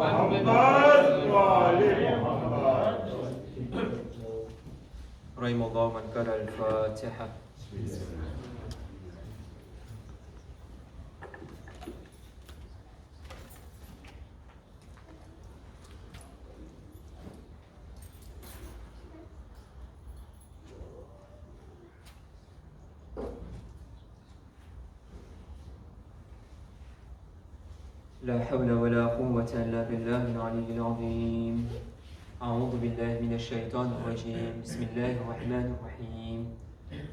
محمد وآل محمد. رحم الله من قرأ الفاتحة. لا حول ولا قوة إلا بالله العلي العظيم. أعوذ بالله من الشيطان الرجيم. بسم الله الرحمن الرحيم.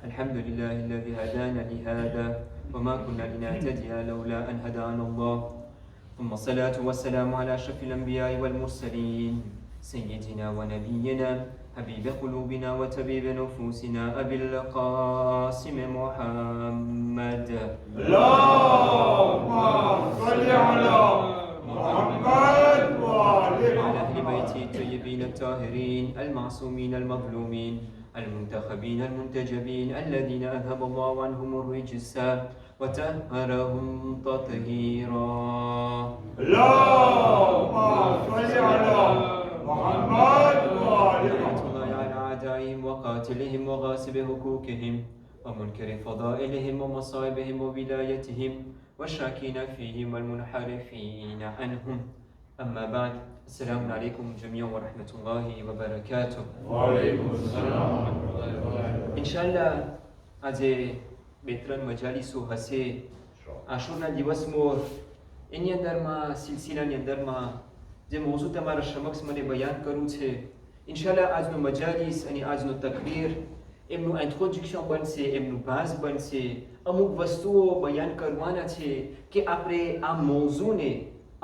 الحمد لله الذي هدانا لهذا وما كنا لنهتدي لولا أن هدانا الله. ثم الصلاة والسلام على أشرف الأنبياء والمرسلين سيدنا ونبينا حبيب قلوبنا وطبيب نفوسنا أبي القاسم محمد. اللهم صل على محمد وآل وعلى أهل محمد. بيته الطيبين الطاهرين المعصومين المظلومين المنتخبين المنتجبين الذين أذهب الله عنهم الرجس وطهرهم تطهيرا. اللهم صل على محمد وآل لعنة محمد. الله على أعدائهم وقاتلهم وغاصب حقوقهم ومنكر فضائلهم ومصائبهم وولايتهم والشاكين فيهم والمنحرفين عنهم. أما بعد، السلام عليكم جميعا ورحمة الله وبركاته. وعليكم السلام ورحمة الله وبركاته. إن شاء الله આજે બે ત્રણ મજાલીસો હશે આશુરના દિવસમાં એની અંદરમાં સિલસિલાની અંદરમાં જે મોઝું તમારા સમક્ષ મને બયાન કરવું છે, ઇન્શાલ્લાહ આજનો મજાલીસ અને આજનો તકરીર એમનું ઇન્ટ્રોડક્શન બનશે, એમનું ભાસ બનશે. અમુક વસ્તુઓ બયાન કરવાના છે કે આપણે આ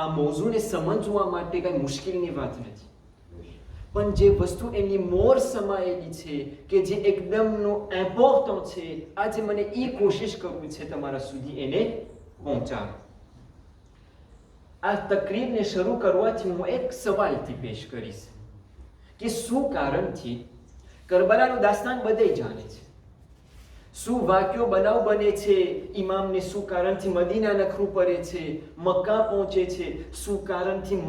મોઝુને સમજવા માટે કંઈ મુશ્કેલની વાત નથી, પણ જે વસ્તુ એની મોર સમાયેલી છે કે જે એકદમનો ઇમ્પોર્ટન્ટ છે, આજે મને એ કોશિશ કરવી છે તમારા સુધી એને પહોંચાડો. આ તકરીરને શરૂ કરવાથી હું એક સવાલથી પેશ કરીશ કે શું કારણથી કરબલાનું દાસ્તાન બધે જાણે છે, શું વાક્યો બનાવ બને છે, ઇમામને શું કારણથી મદીના નખરું પડે છે, મક્કા પહોંચે છે, શું કારણથી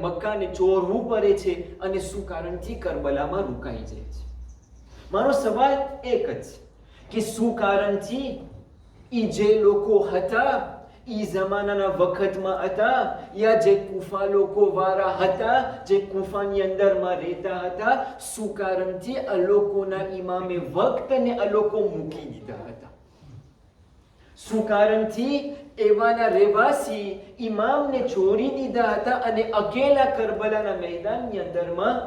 મક્કાને ચોરવું પડે છે અને શું કારણથી કરબલામાં રોકાઈ જાય છે. મારો સવાલ એક જ કે શું કારણથી ઈ જે લોકો હતા ઈ જમાનાના વખતમાં હતા યા જે કુફા લોકો વાળા હતા, જે કુફાની અંદરમાં રહેતા હતા, શું કારણથી આ લોકોના ઇમામે વક્તને આ લોકો મૂકી દીધા હતા, શું કારણથી એવાના રહેવાસી ઇમામને છોડી દીધા હતા અને અકેલા કરબલાના મેદાનની અંદરમાં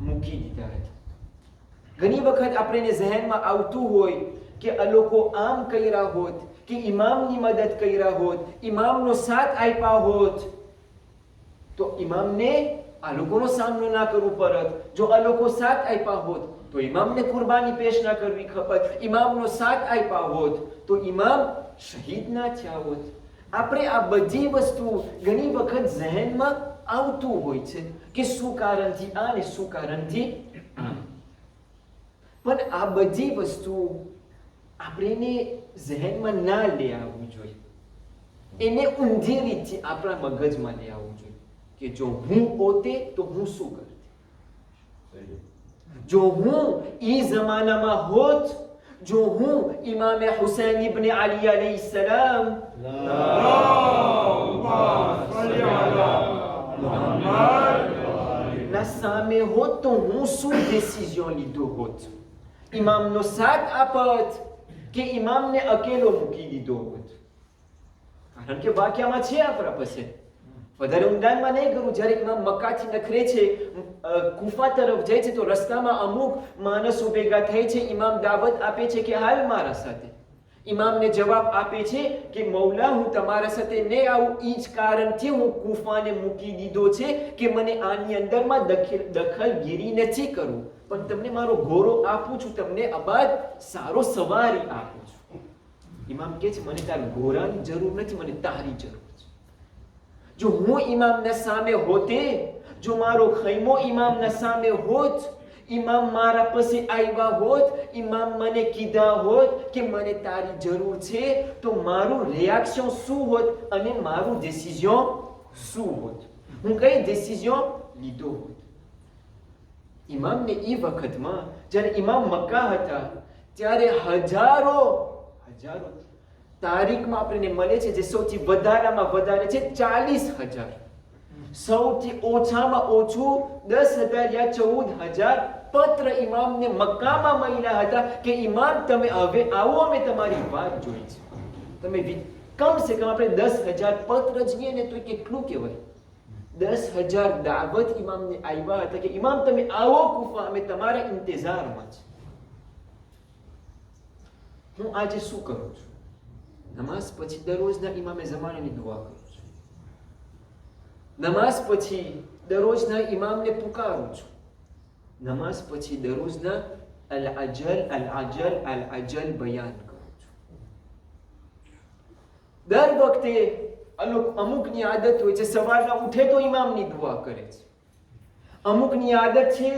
મૂકી દીધા હતા. ઘણી વખત આપણે જહેનમાં આવતું હોય કે આ લોકો આમ કર્યા હોત કે ઇમામની મદદ કર્યા હોત, ઇમામનો સાથ આપ્યા હોત તો ઇમામને આ લોકોનો સામનો ના કરવો પડત. જો આ લોકો સાથ આપ્યા હોત તો ઇમામને કુરબાની પેશ ના કરવી ખપત, ઇમામનો સાથ આપ્યા હોત તો ઇમામ શહીદ ના થયા હોત. આપણે આ બધી વસ્તુ ઘણી વખત જહેનમાં આવતું હોય છે કે શું કારણથી આ ને શું કારણથી આ. પણ આ બધી વસ્તુ આપણે જહેનમાં ના લઈ આવવું જોઈએ, એને ઊંધી રીતથી આપણા મગજમાં લઈ આવવું જોઈએ કે જો હું પોતે તો હું શું કરતી, જો હું ઈ જમાનામાં હોત, જો હું ઇમામે હુસૈન ઇબ્ન અલી અલૈહિ સલામ ના સામે હોત તો હું શું ડિસિઝન લીધો હોત, ઇમામનો સાથ આપત કે ઇમામને અકેલો મૂકી દીધો હોત. કારણ કે વાક્યમાં છે આપણા પાસે, વધારે ઊંડાણમાં નહીં કરું. જ્યારે ઇમામ મક્કાથી નખરે છે, કુફા તરફ જાય છે તો રસ્તામાં અમુક માણસો ભેગા થાય છે, ઇમામ દાવત આપે છે કે હાલ મારા સાથે. ઇમામને જવાબ આપે છે કે મૌલા હું તમારા સાથે નહીં આવું, એ જ કારણથી હું કુફાને મૂકી દીધો છે કે મને આની અંદરમાં દખલગીરી નથી કરવું, પણ તમને મારો ઘોડો આપું છું, તમને અબાદ સારો સવારી આપું છું. ઇમામ કહે છે મને તારા ઘોડાની જરૂર નથી, મને તારી જરૂર છે. જો હું ઇમામના સામે હોતે, જો મારો ખૈમો ઇમામના સામે હોત, ઇમામ મારા પાસે આવ્યા હોત, ઇમામ મને કીધા હોત કે મને તારી જરૂર છે, તો મારું રિએક્શન શું હોત અને મારું ડિસિઝન શું હોત. હું કઈ ડિસિઝન લીધો હોત. ઇમામને એ વખતમાં જ્યારે ઇમામ મક્કા હતા ત્યારે હજારો તારીખમાં આપણને મળે છે જે સૌથી વધારામાં વધારે છે 40,000, સૌથી ઓછામાં ઓછું 10,000 યા 14,000 પત્ર ઇમામને મક્કામાં મળ્યા હતા કે ઇમામ તમે હવે આવો, અમે તમારી વાત જોઈ છે. તમે કમ સે કમ આપણે 10,000 પત્ર જોઈએ ને તો કેટલું કહેવાય. 10,000 દાવત ઇમામને આવ્યા હતા કે ઇમામ તમે આવો કુફા, અમે તમારા ઇંતજારમાં છે. હું આજે શું કરું છું? નમાઝ પછી દરરોજના ઇમામે ઝમાનાની દુઆ કરું છું. નમાઝ પછી દરરોજના ઇમામને પુકારું છું. નમાઝ પછી દરરોજના અલ અજલ બયાન કરું છું. દર વખતે અમુકની આદત હોય છે સવારના ઉઠે તો ઇમામની દુઆ કરે છે. અમુકની આદત છે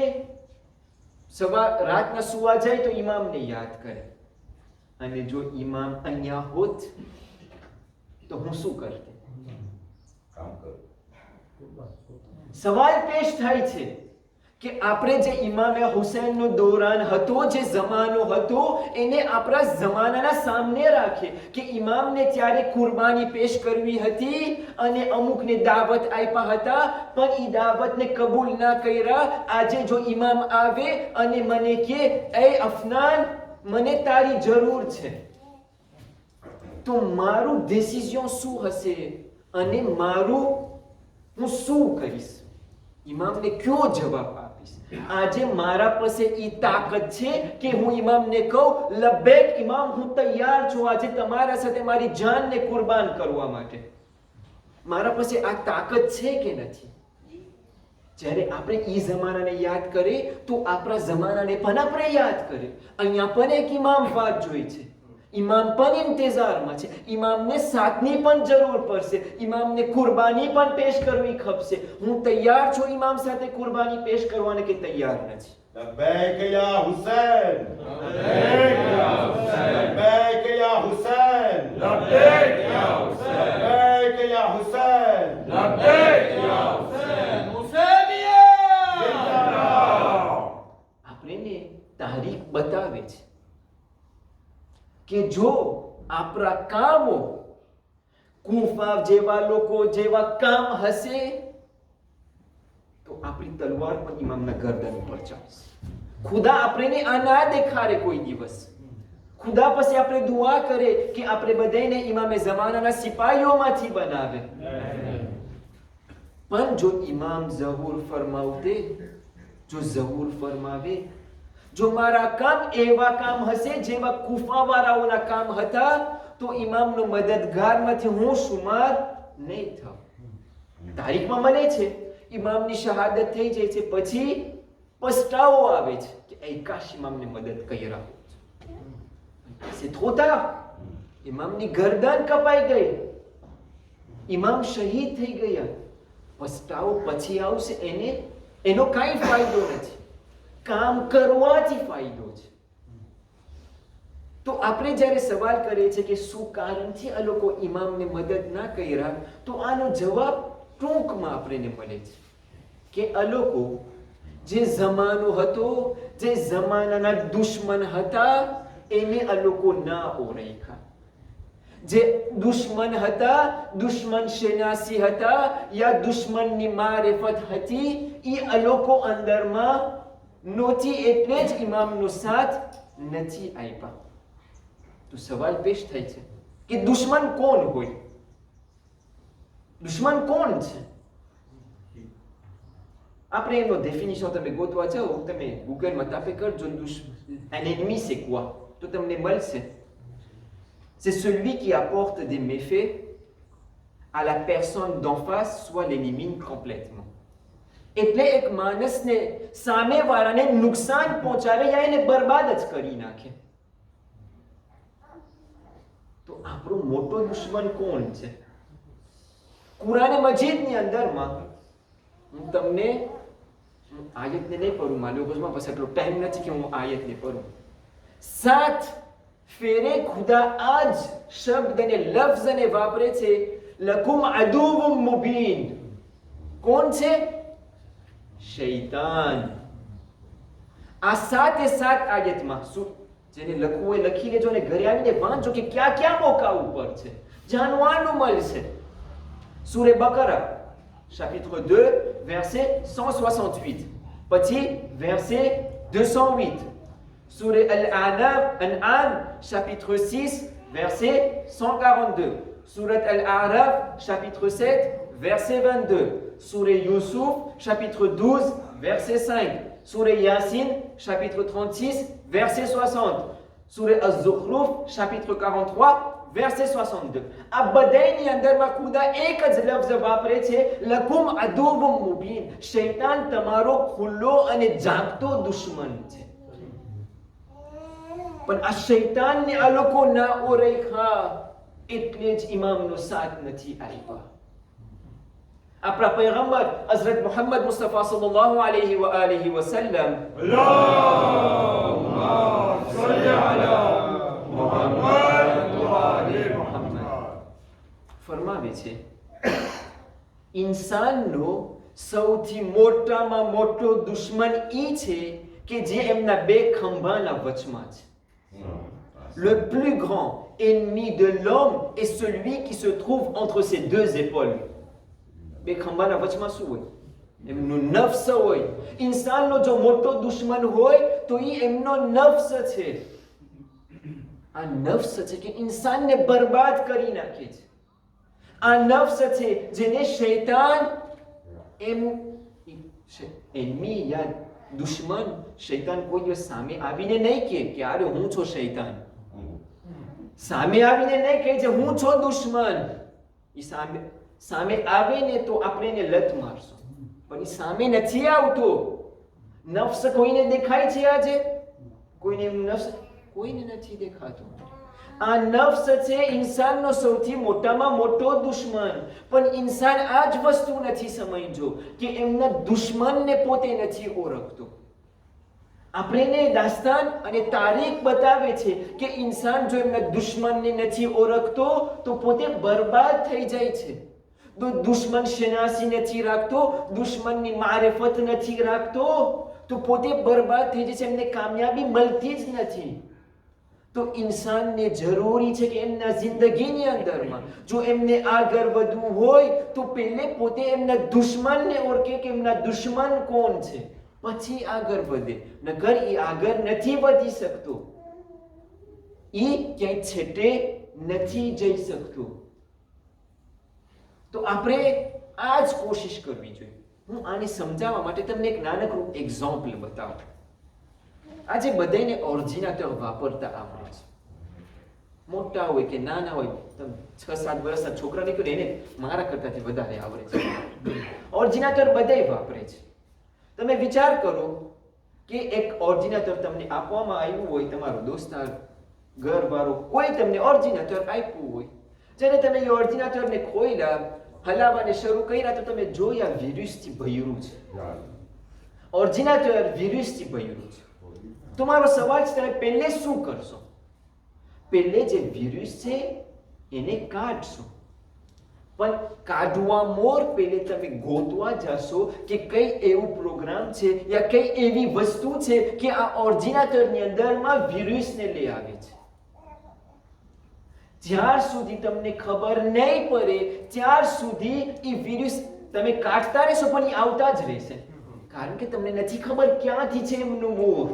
રાતના સુવા જાય તો ઇમામને યાદ કરે. અને જો ઇમામ અહીંયા હોત તો હું શું કરતે? સવાલ પેશ થાય છે કે આપણે જે ઇમામે હુસૈનનો દોરાન હતો, જે જમાનો હતો, એને આપણા જમાનાના સામે રાખે કે ઇમામને ત્યારે કુરબાની પેશ કરવી હતી અને અમુકને દાવત આપ્યા હતા પણ એ દાવતને કબૂલ ના કર્યા. આજે જો ઇમામ આવે અને મને કે એ અફનાન મને તારી જરૂર છે, તો મારું ડિસિઝન શું હશે અને હું શું કરીશ? ઇમામને કયો જવાબ આપીશ? આજે મારા પાસે એ તાકાત છે કે હું ઇમામને કહું લબ્બૈક ઇમામ, હું તૈયાર છું આજે તમારા સાથે મારી જાનને કુરબાન કરવા માટે. મારા પાસે આ તાકાત છે કે નથી? જ્યારે આપણે એ જમાનાને યાદ કરીએ તો આપણા જમાનાને પણ આપણે યાદ કરીએ. અહીંયા પણ એક ઇમામ વાત જોઈ છે, ઇમામ પણ ઇંતજારમાં છે, ઇમામને સાથની પણ જરૂર પડશે, ઇમામને કુરબાની પણ પેશ કરવી ખપશે. હું તૈયાર છું ઇમામ સાથે કુરબાની પેશ કરવાને કે તૈયાર નથી? لبيك يا حسين لبيك يا حسين لبيك يا حسين لبيك يا حسين لبيك يا حسين لبيك يا حسين حسينية આપણને તારીખ બતાવે છે કે જો આપણા કામો કુફા જેવા લોકો જેવા કામ હશે તો આપણી તલવાર પણ ઇમામના ગરદન ઉપર ચાલશે. ખુદા આપણને આ ના દેખાડે કોઈ દિવસ. ખુદા પછી આપણે દુઆ કરે કે આપણે બધાને ઇમામે જમાનાના સિપાહીઓમાંથી બનાવે. પણ જો ઇમામ ઝહૂર ફરમાવે, જો મારા કામ એવા કામ હશે જેવા કુફાવાળાઓના કામ હતા તો ઇમામનો મદદગારમાંથી હું શુમાર નહીં થાઉં. તારીખમાં મને છે ઇમામની શહાદત થઈ જાય છે, પછી પસ્તાવો આવે છે કે એ કાશ ઇમામને મદદ કર્યા. હોતા ઇમામની ગરદન કપાઈ ગઈ, ઇમામ શહીદ થઈ ગયા. પસ્તાવો પછી આવશે, એનો કાંઈ ફાયદો નથી. કામ કરવાથી ફાયદો છે. તો આપણે જ્યારે સવાલ કરીએ છીએ કે શું કારણથી આ લોકો ઇમામને મદદ ના કર્યા, તો આનો જવાબ ટૂંકમાં આપણને મળે છે કે આ લોકો જે જમાનો હતો, જે જમાનાના દુશ્મન હતા, એને આ લોકો ના ઓળખ્યા. જે દુશ્મન હતા, દુશ્મન શનાસી હતા યા દુશ્મનની મારિફત હતી, એ આ લોકો અંદરમાં નહોતી, એટલે જ ઇમામનો સાથ નથી આપ્યા. તો સવાલ પેશ થાય છે કે દુશ્મન કોણ હોય? દુશ્મન કોણ છે? આપણે એનો ડેફિનિશન તમે ગોતવા જાઓ, તમે ગૂગલમાં તાપે કરજો un ennemi c'est quoi, તો તમને મળશે. C'est celui qui apporte des méfaits à la personne d'en face, soit l'élimine complètement. એટલે એક માણસને સામેવાળાને નુકસાન પહોંચાડે યા એને બરબાદ જ કરી નાખે. તો આપણો મોટો દુશ્મન કોણ છે? કુરાન મજીદની અંદરમાં હું તમને આયતને નહીં પઢું, મારી લોકોમાં બસ એટલો ટાઈમ નથી કે હું આયતને પઢું. 7 ફેરે ખુદા આ જ શબ્દ અને લફ્ઝને વાપરે છે, લકુમ અદુવ્વુમ મુબીન, કોણ છે? શૈતાન. આ સાતે સાત આયતમાં જેને લખવું હોય લખી લેજો અને ઘરે આવીને વાંચો કે ક્યાં ક્યાં મોકા ઉપર છે, જાણવાનું મળશે. સૂરે બકરા chapitre 2 verset 168, પછી verset 208. Sure Al-An'am chapitre 6 verset 142. Surat Al-A'raf chapitre 7 verset 22. Sure Yusuf chapitre 12 verset 5. Sure Yasin chapitre 36 verset 60. Sure Az-Zukhruf chapitre 43 verset 62. આ બધાની અંદરમાં ખુદા એક જ લફ્ઝ વાપરે છે, લકુમ અદુવ્વુમ મુબીન. શૈતાન તમારો ખુલ્લો અને જાગતો દુશ્મન છે. પણ આ શૈતાનને આ લોકો ના ઓળખ્યા એટલે જ ઇમામનો સાથ નથી આપ્યા. આપણા પૈગંબર હઝરત મુહમ્મદ મુસ્તફા સલ્લલ્લાહુ અલૈહિ વ આલિહિ વસલ્લમ અલ્લાહુમ્મા સલ્લી અલા મુહમ્મદ વ આલિ મુહમ્મદ ફરમાવે છે, ઇન્સાનનો સૌથી મોટામાં મોટો દુશ્મન ઈ છે કે જે એમના બે ખંભાના વચમાં છે. Le plus grand ennemi de l'homme est celui qui se trouve entre ses deux épaules. બે ખંભાના વચમાં શું હોય? એમનો નફ્સ હોય. ઇન્સાનનો જો મોટો દુશ્મન હોય તો ઈ એમનો નફ્સ છે. આ નફ્સ છે કે ઇન્સાનને બરબાદ કરી નાખે છે. આ નફ્સ છે જેને શૈતાન એન્મી યા દુશ્મન, શૈતાન કોઈ દિવસ સામે આવીને નહીં કહે કે અરે હું છું શૈતાન. સામે આવીને નહીં કહે છે હું છું દુશ્મન. ઈ સામે આવે ને તો આપણે એને લત મારશું, પણ ઈ સામે નથી આવતો. નફ્સ કોઈને દેખાય છે આજે? કોઈને નફ્સ કોઈને નથી દેખાતો. આ નફ્સ છે ઇન્સાનનો સૌથી મોટામાં મોટો દુશ્મન. પણ ઇન્સાન આ જ વસ્તુ નથી સમજ્યો કે એમના દુશ્મનને પોતે નથી ઓળખતો. આપણે દાસ્તાન અને તારીખ બતાવે છે કે ઇન્સાન જો એમના દુશ્મનને નથી ઓળખતો તો પોતે બરબાદ થઈ જાય છે. તો દુશ્મન શનાસી નથી રાખતો, દુશ્મનની મારિફત નથી રાખતો તો પોતે બરબાદ થઈ જાય છે, એમને કામયાબી મળતી જ નથી. તો ઇન્સાનને જરૂરી છે કે એમના જિંદગીની અંદરમાં જો એમને આગળ વધવું હોય તો પહેલે પોતે એમના દુશ્મનને ઓળખે કે એમના દુશ્મન કોણ છે, પછી આગળ વધે. નકર એ આગળ નથી વધી શકતો, એ ક્યાંય છેટે નથી જઈ શકતો. તો આપણે આ જ કોશિશ કરવી જોઈએ. હું આને સમજાવવા માટે તમને એક નાનકડું એક્ઝામ્પલ બતાવું. આજે બધાને ઓરિજિનેટર વાપરતા આવડે છે. મોટા હોય કે નાના હોય, તમે 6-7 વર્ષના છોકરા નીકળે એને મારા કરતાથી વધારે આવડે છે. ઓરિજિનેટર બધાય વાપરે છે. તમે વિચાર કરો કે એક ઓરિજિનેટર તમને આપવામાં આવ્યું હોય, તમારો દોસ્તાર, ઘરવાળો કોઈ તમને ઓરિજિનેટર આપ્યું હોય. જ્યારે તમે એ ઓરિજિનેટરને ખોલ્યા, હલાવવાને શરૂ કર્યા તો તમે જોયા વિરુસથી ભર્યું છે. ઓરિજિનેટર વિરુસથી ભર્યું છે. તમારો સવાલ છે તમે પહેલે શું કરશો? પહેલે જે વિરુસ છે એને કાઢશો. પણ કાઢવા મોર પહેલે તમે ગોતવા જશો કે કઈ એવું પ્રોગ્રામ છે યા કઈ એવી વસ્તુ છે કે આ ઓરિજિનેટરની અંદરમાં વિરુસને લઈ આવે છે. જ્યાર સુધી તમને ખબર નહીં પડે ત્યાર સુધી એ વિરુસ તમે કાઢતા રહેશો પણ એ આવતા જ રહેશે, કારણ કે તમને નથી ખબર ક્યાંથી છે એમનું મોર.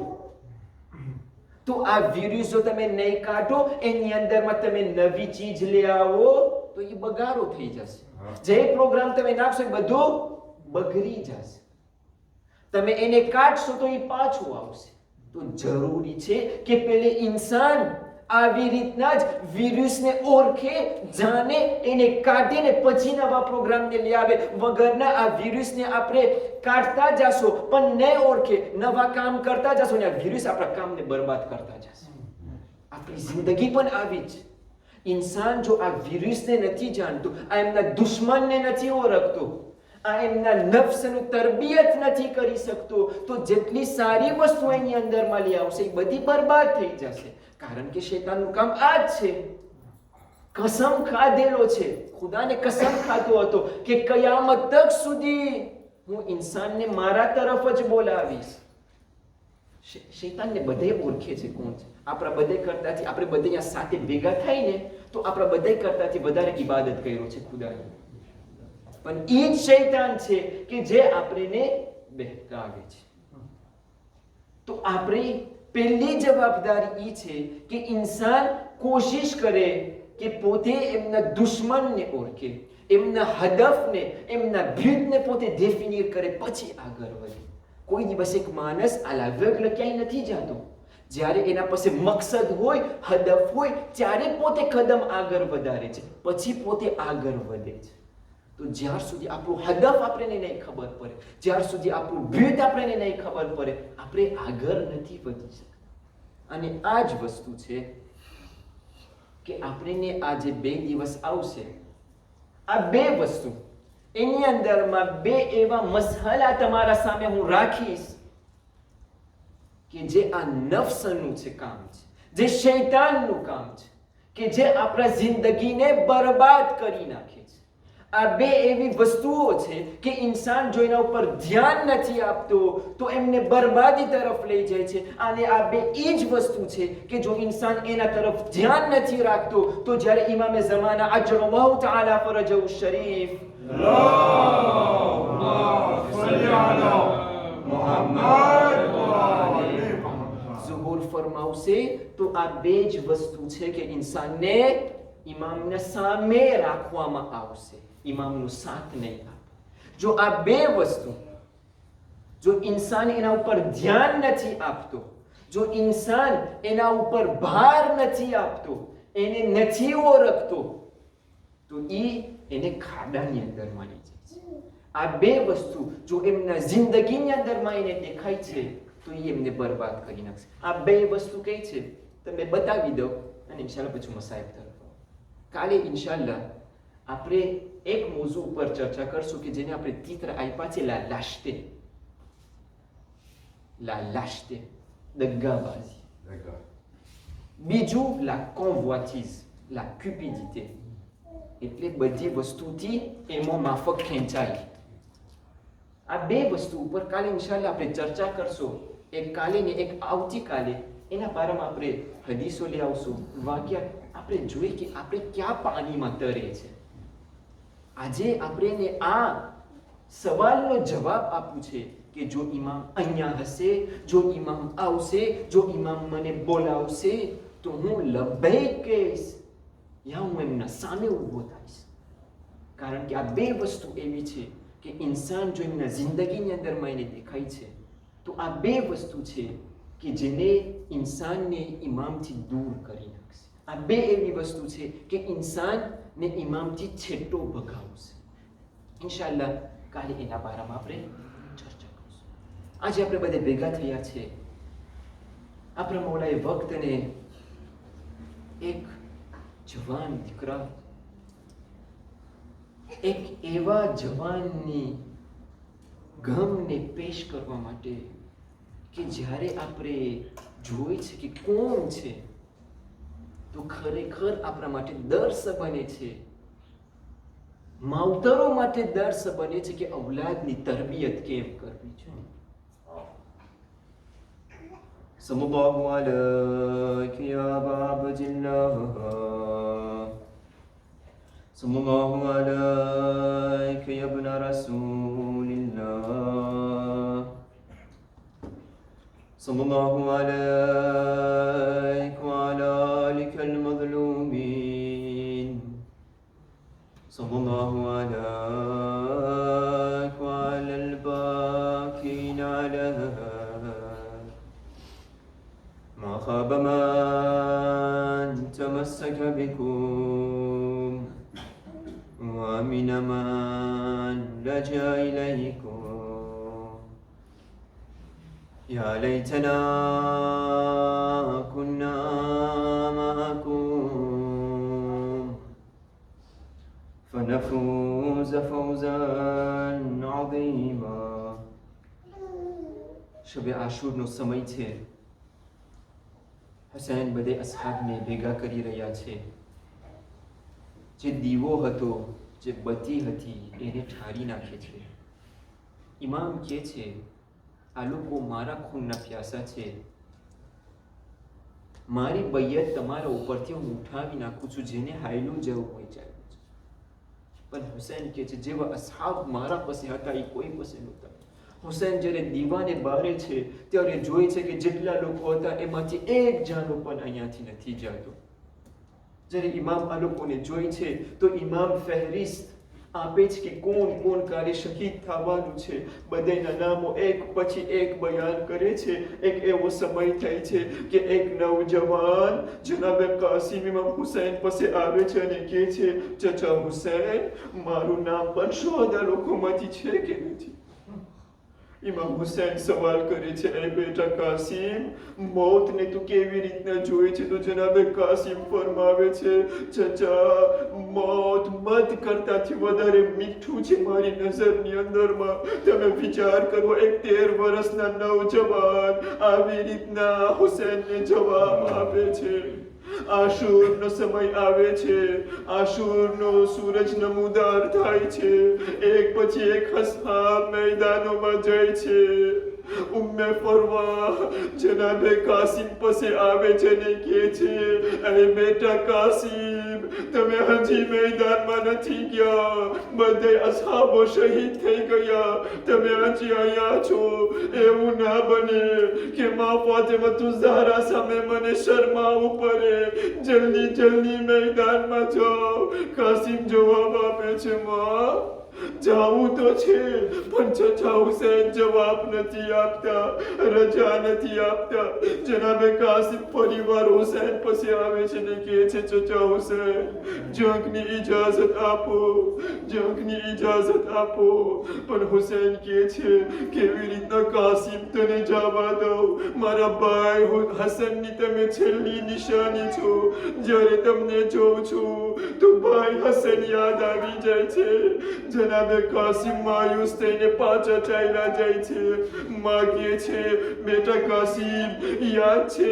તો આ વિરુસ જો તમે નહીં કાઢો, એની અંદરમાં તમે નવી ચીજ લઈ આવો તો એ બગાડો થઈ જશે. જે પ્રોગ્રામ તમે નાખશો એ બધું બગડી જશે. તમે એને કાઢશો તો એ પાછું આવશે. તો જરૂરી છે કે પહેલે ઇન્સાન આવી રીતના જ વિરુસને ઓળખે, જાણે, એને કાઢીને પછી નવા પ્રોગ્રામને લઈ આવે. વગરના આ વિરુસને આપણે કાઢતા જશો પણ નહીં ઓળખે, નવા કામ કરતા જશો ને આ વિરુસ આપણા કામને બરબાદ કરતા જશે. આપણી જિંદગી પણ આવી જ. ઇન્સાન જો આ વિરુસને નથી જાણતો, આ એમના દુશ્મનને નથી ઓળખતો, આ એમના નફ્સનું તરબિયત નથી કરી શકતો, તો જેટલી સારી વસ્તુ એની અંદરમાં લઈ આવશે એ બધી બરબાદ થઈ જશે. કારણ કે શૈતાનનું કામ આ જ છે. કસમ ખાધેલો છે, ખુદાને કસમ ખાતો હતો કે કયામત તક સુધી હું ઇન્સાનને મારા તરફ જ બોલાવીશ. શૈતાનને બધે ઓળખે છે કોણ છે. આપણા બધે કરતાથી આપણે બધે અહીંયા સાથે ભેગા થાય ને તો આપણા બધે કરતાથી વધારે ઇબાદત કર્યો છે ખુદાની. પણ એ જ શૈતાન છે કે જે આપણને બહેકાવે છે. તો આપણી પહેલી જવાબદારી એ છે કે ઇન્સાન કોશિશ કરે કે પોતે એમના દુશ્મનને ઓળખે, એમના હદફને, એમના ભીડને પોતે ડેફિનિટ કરે, પછી આગળ વધે. કોઈ દિવસ એક માણસ અલગ ક્યાંય નથી જતો. જ્યારે એના પાસે મકસદ હોય, હદફ હોય, ત્યારે પોતે કદમ આગળ વધારે છે, પછી પોતે આગળ વધે છે. તો જ્યાર સુધી આપણું હદફ આપણને નહીં ખબર પડે, જ્યાર સુધી આપણું ભેદ આપણને નહીં ખબર પડે, આપણે આગળ નથી વધી શકતા. અને આ જ વસ્તુ છે કે આપણને આ જે 2 દિવસ આવશે, આ 2 વસ્તુ એની અંદરમાં 2 એવા મસલા તમારા સામે હું રાખીશ કે જે આ નફ્સનું છે કામ છે, જે શૈતાનનું કામ છે, કે જે આપણા જિંદગીને બરબાદ કરી નાખે છે. આ 2 એવી વસ્તુઓ છે કે ઇન્સાન જો એના ઉપર ધ્યાન નથી આપતો તો એમને બરબાદી તરફ લઈ જાય છે. અને આ 2 એ જ વસ્તુ છે કે જો ઇન્સાન એના તરફ ધ્યાન નથી રાખતો તો જ્યારે ઇમામે ઝમાના અજરલ્લાહુ તઆલા ફરજહુ શરીફ ઝુહૂર ફરમાવશે તો આ 2 જ વસ્તુ છે કે ઇન્સાનને ઇમામને સામે રાખવામાં આવશે, ઇમામનો સાથ નહીં આપે. જો આ 2 વસ્તુ જો ઇન્સાન એના ઉપર ધ્યાન નથી આપતો, જો ઇન્સાન એના ઉપર ભાર નથી આપતો, એને નથી ઓળખતો, તો એને ખાડાની અંદર માની જાય છે. આ 2 વસ્તુ જો એમના જિંદગીની અંદરમાં એને દેખાય છે તો એમને બરબાદ કરી નાખશે. આ 2 વસ્તુ કઈ છે તમે બતાવી દો અને ઇન્શાલ્લાહ પછી મસાઈબ તરફ. કાલે ઇન્શાલ્લાહ આપણે એક મોઝુ ઉપર ચર્ચા કરશું કે જેને આપણે તિત્ર આપ્યા છે લા લાશતે, દગાબાજી. બીજું લા કોન્વોઇટીઝ, લા ક્યુપિડિટી, એટલે બધી વસ્તુથી એમો માફક ખેંચાય. આ 2 વસ્તુ ઉપર કાલે ઇન્શાલ્લાહ આપણે ચર્ચા કરશું. એક કાલે ને એક આવતીકાલે. એના બારામાં આપણે હદીસો લઈ આવશું, વાક્યા આપણે જોઈએ કે આપણે ક્યાં પાણીમાં તરે છે. આજે આપણે આ સવાલનો જવાબ આપવું છે કે જો ઇમામ અહીંયા હશે, જો ઇમામ આવશે, જો ઇમામ મને બોલાવશે તો હું લબ્બૈક કહીશ યા હું એમના સામે ઊભો થઈશ. કારણ કે આ 2 વસ્તુ એવી છે કે ઇન્સાન જો એમના જિંદગીની અંદરમાં એને દેખાય છે તો આ 2 વસ્તુ છે કે જેને ઇન્સાનને ઇમામથી દૂર કરી નાખશે. આ 2 એવી વસ્તુ છે કે ઇન્સાનને ઇમામથી છેટો ભગાવશે. ઇન્શાલ્લાહ કાલે એના બારામાં આપણે ચર્ચા કરીશું. આજે આપણે બધે ભેગા થયા છે. આપણા મોલાએ વક્તને એક જવાન દીકરા, એક એવા જવાનની ગમને પેશ કરવા માટે કે જ્યારે આપણે જોઈ છે કે કોણ છે તો ખરેખર આપણા માટે દર્શ બને છે, માવતરો માટે દર્શ બને છે કે ઔલાદની તરબિયત કેમ કરવી છે. સલ્લલ્લાહુ અલૈહિ યા બાબજિલ્લાહ, સલ્લલ્લાહુ અલૈહિ યા ઇબ્ન રસૂલિલ્લાહ, સલ્લલ્લાહુ અલૈહિ વા અલા આલિકલ મઝલૂમીન, સલ્લલ્લાહુ અલૈહિ વા અલલ બાકીન અલા ما خاب من تمسك بكم ومن من لجأ إليكم يا ليتنا كنا معكم فنفوز فوزا عظيما. શબે આશુરનો સમય છે. હુસૈન બધે અસહાબને ભેગા કરી રહ્યા છે. જે દીવો હતો, જે બત્તી હતી, એને ઠારી નાખે છે. ઇમામ કહે છે, આ લોકો મારા ખૂનના પ્યાસા છે, મારી બૈયત તમારા ઉપરથી હું ઉઠાવી નાખું છું, જેને હાયલું જવું હોય ચાલ્યું છે. પણ હુસૈન કહે છે, જેવા અસહાબ મારા પાસે હતા એ કોઈ પાસે નહોતા. હુસૈન જ્યારે દીવાને બારે છે ત્યારે જોઈ છે કે જેટલા લોકો હતા એમાંથી એક જાનો પણ અહીંયાથી નથી જતો. જ્યારે ઇમામ આ લોકોને જોઈ છે તો ઇમામ ફહેરિસ્ત આપે છે કે કોણ કોણ કાલે શહીદ થવાનું છે. બધાના નામો એક પછી એક બયાન કરે છે. એક એવો સમય થાય છે કે એક નવજવાન જનાબે કાસિમ ઇમામ હુસૈન પાસે આવે છે અને કહે છે, ચચા હુસૈન, મારું નામ પણ શુહદા લોકોમાંથી છે કે નથી? ઇમામ હુસૈન સવાલ કરે છે, એ બેટા કાસિમ, મોતને તું કેવી રીતના જોઈ છે? તો જનાબે કાસિમ ફરમાવે છે, ચચા, મોત મત કરતાથી વધારે મીઠું છે મારી નજરની અંદરમાં. તમે વિચાર કરો, એક 13 વર્ષના નવજવાન આવી રીતના હુસૈનને જવાબ આપે છે. આશુરનો સમય આવે છે, આશુરનો સૂરજ નમૂદાર થાય છે, એક પછી એક અસહાબ મેદાનોમાં જાય છે. ઉમ્મે ફરવા જનાબે કાસિમ પાસે આવે છે ને કહે છે, અરે બેટા કાસિમ, તમે હજી મેદાનમાં નથી ગયા, બધે અસહાબો શહીદ થઈ ગયા, તમે હજી અહીંયા છો. એવું ના બને કે માં ફાતિમા ઝહરા સામે મને શરમાવવું પડે. જલ્દી જલ્દી મેદાનમાં જાઓ. કાસિમ જવાબ આપે છે, માં જાવું તો છે, પણ ચચા હુસૈન જવાબ નથી આપતા, રજા નથી આપતા. જનાબે કાસિમ ફરીવાર હુસૈન પાસે આવે છે ને કહે છે, ચચા હુસૈન, જંગની ઇજાઝત આપો, જંગની ઇજાઝત આપો. પણ હુસૈન કહે છે, કેવી રીતના કાસિમ તને જવા દઉં? મારા ભાઈ હસનની તમે છેલ્લી નિશાની છો. જ્યારે તમને જોઉં છું તો ભાઈ હસન યાદ આવી જાય છે. જનાબે કાસિમ માયુસ થઈને પાછા ચાલ્યા જાય છે. માં કહે છે, બેટા કાસિમ, યાદ છે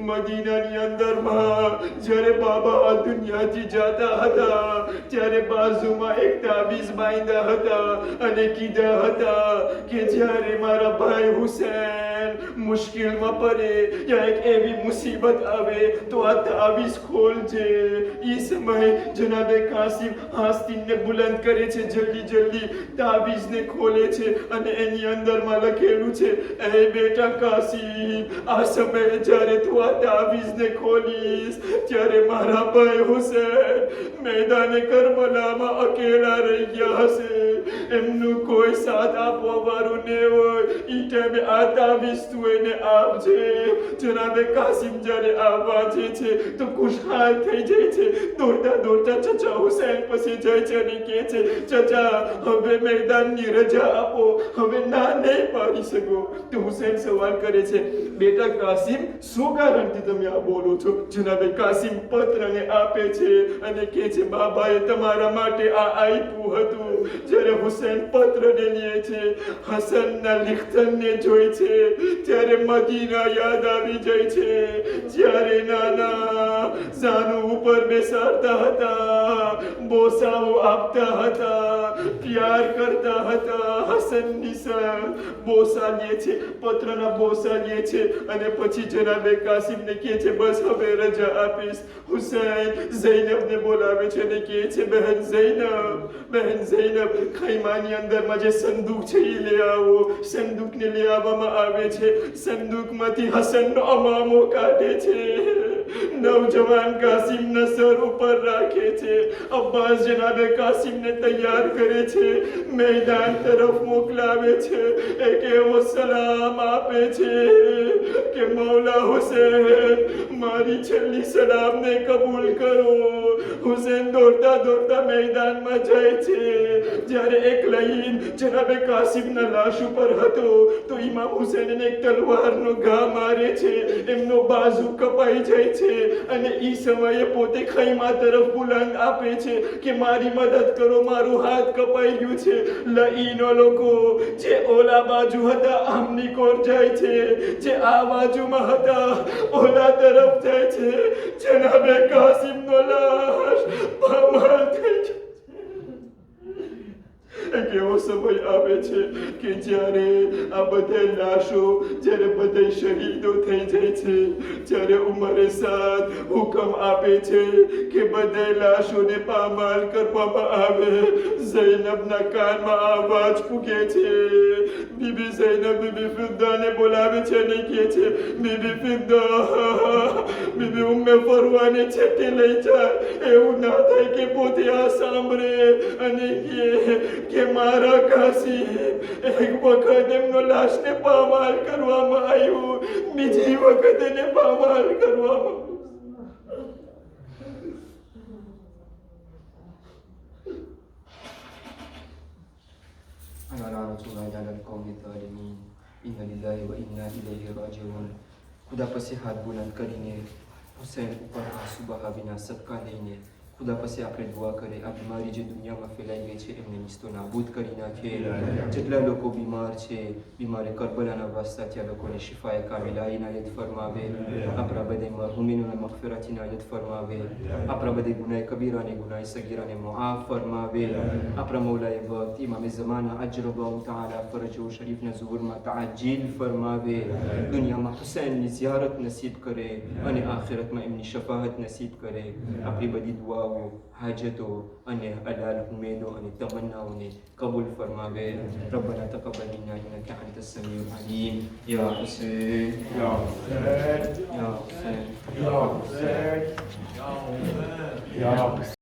મદીનાની અંદરમાં જ્યારે બાબા આ દુનિયાથી જતા હતા ત્યારે બાજુમાં એક તાબીઝ બાંધ્યા હતા અને કીધા હતા કે જ્યારે મારા ભાઈ હુસૈન મુશ્કેલમાં પડે યા એક એવી મુસીબત આવે તો આ તાબીઝ ખોલજે. એ સમય જનાબે કાસિમ આસ્તીનને બુલંદ કરે છે, જલ્દી જલ્દી તાબીઝને ખોલે છે અને એની અંદરમાં લખેલું છે, એ બેટા કાસિમ, આ સમયે જ્યારે તું આ તાબીઝને ખોલીશ ત્યારે મારા ભાઈ હુસૈન મેદાને કરબલામાં અકેલા રહી ગયા હશે. એમનું કોઈ સાથ આપવા વાળું ન હોય. એ ટાઈમે આ તાબીઝ તું એને આપજે. જનાબે કાસિમ જ્યારે આ વાંચે છે તો ખુશહાલ થઈ જાય છે. દોડતા દોડતા ચચા હુસૈન પાસે જાય છે અને કહે છે, ચચા, હવે મેદાનની રજા આપો, હવે ના નહીં પાડી શકો. તો હુસૈન સવાલ કરે છે, બેટા કાસિમ, શું કારણથી તમે આ બોલો છો? જનાબે કાસિમ પત્રને આપે છે અને કહે છે, બાબાએ તમારા માટે આ આપ્યું હતું. જ્યારે હુસૈન પત્રને લે છે, હસનના લિખતનને જોઈ છે ત્યારે મદીના યાદ આવી જાય છે. જ્યારે નાના ઝાનુ ઉપર બેસાડતા હતા, બોસાઓ આપતા હતા, પ્યાર કરતા હતા. હસનની બોસા લે છે, પત્રના બોસા લે છે અને પછી જનાબે કાસિમને કહે છે, બસ હવે રજા આપીશ. હુસૈન ઝૈનબને બોલાવે છે અને કહે છે, બહેન ઝૈનબ, બહેન ઝૈનબ, ખૈમાની અંદરમાં જે સંદૂક છે એ લઈ આવો. સંદૂકને લઈ આવવામાં આવે છે. સંદૂકમાંથી હસનનો અમામો કાઢે છે. નવજવાન કાસિમના સર ઉપર રાખે છે. અબ્બાસ જનાબે કાસિમને તૈયાર કરે છે, મેદાન તરફ મોકલાવે છે. એક એવો સલામ આપે છે કે મૌલા હુસૈન, મારી છેલ્લી સલામને કબૂલ કરો. હુસૈન દોડતા દોડતા મેદાનમાં જાય છે. જ્યારે એક લઈન જનાબે કાસિમના લાશ ઉપર હતો તો ઇમામ હુસૈનને એક તલવારનો ઘા મારે છે. એમનો બાજુ કપાઈ જાય છે અને એ સમયે પોતે ખૈમા તરફ બુલંદ આપે છે કે મારી મદદ કરો, મારું હાથ કપાઈ ગયું છે. લઈનો લોકો જે ઓલા બાજુ હતા આમની કોર જાય છે, જે આ બાજુમાં હતા ઓલા તરફ જાય છે. જનાબે કાસિમનો લાશ લાશ પામાલ થઈ જાય. એક એવો સમય આવે છે કે જ્યારે આ બધા લાશો જ્યારે બધા શહીદો થઈ જાય છે, જ્યારે ઉમરે સાદ હુકમ આપે છે કે બધા લાશોને પામાલ કરવામાં આવે. ઝૈનબના કાનમાં અવાજ ફૂકે છે. બીબી ઝૈનબ બીબી ફિદ્દાને બોલાવે છે અને કહે છે, બીબી ફિદ્દા, બીબી ઉમ્મે ફરવાને છેટે લઈ જાય. એવું ના થાય કે પોતે આ સાંભળે અને કે મારા કાશી એક વખત એમનો લાશને પામાલ કરવામાં આવ્યું, બીજી વખત એને પામાલ કરવામાં. ખુદા પાસે હાથ બુલંદ કરીને હુસૈન ઉપર આંસુ બહાવીના સદકા લઈને ખુદા પાસે આપણે દુઆ કરે, આ બીમારી જે દુનિયામાં ફેલાઈ ગઈ છે એમને નિસ્તો નાબૂદ કરી નાખે. જેટલા લોકો બીમાર છે, બીમારે કરબલાના વાસ્તા ત્યાં લોકોને શિફાએ કામિલા ઇનાયત ફરમાવે. આપણા બધે મરહુમીનોને મગફિરત ઇનાયત ફરમાવે. આપણા બધે ગુનાહ કબીરાને ગુનાહ સગીરાને મુઆફ ફરમાવે. આપણા મૌલાએ વક્ત ઇમામ ઝમાના અજરબહુ તઆલા ફરજો શરીફના ઝુહુરમાં તાજીલ ફરમાવે. દુનિયામાં હુસૈનની ઝિયારત નસીબ કરે અને આખિરતમાં એમની શફાઅત નસીબ કરે. આપણી બધી દુઆ हाजतों અને અલાલ ઉમેદો અને તમન્નાઓને કબૂલ ફરમાવે. રબ્બના તકબ્બલ મિન્ના ઇન્નકા અંતસ સમીઉલ અલીમ. યા હુસૈન યા હુસૈન યા હુસૈન યા હુસૈન યા હુસૈન યા હુસૈન.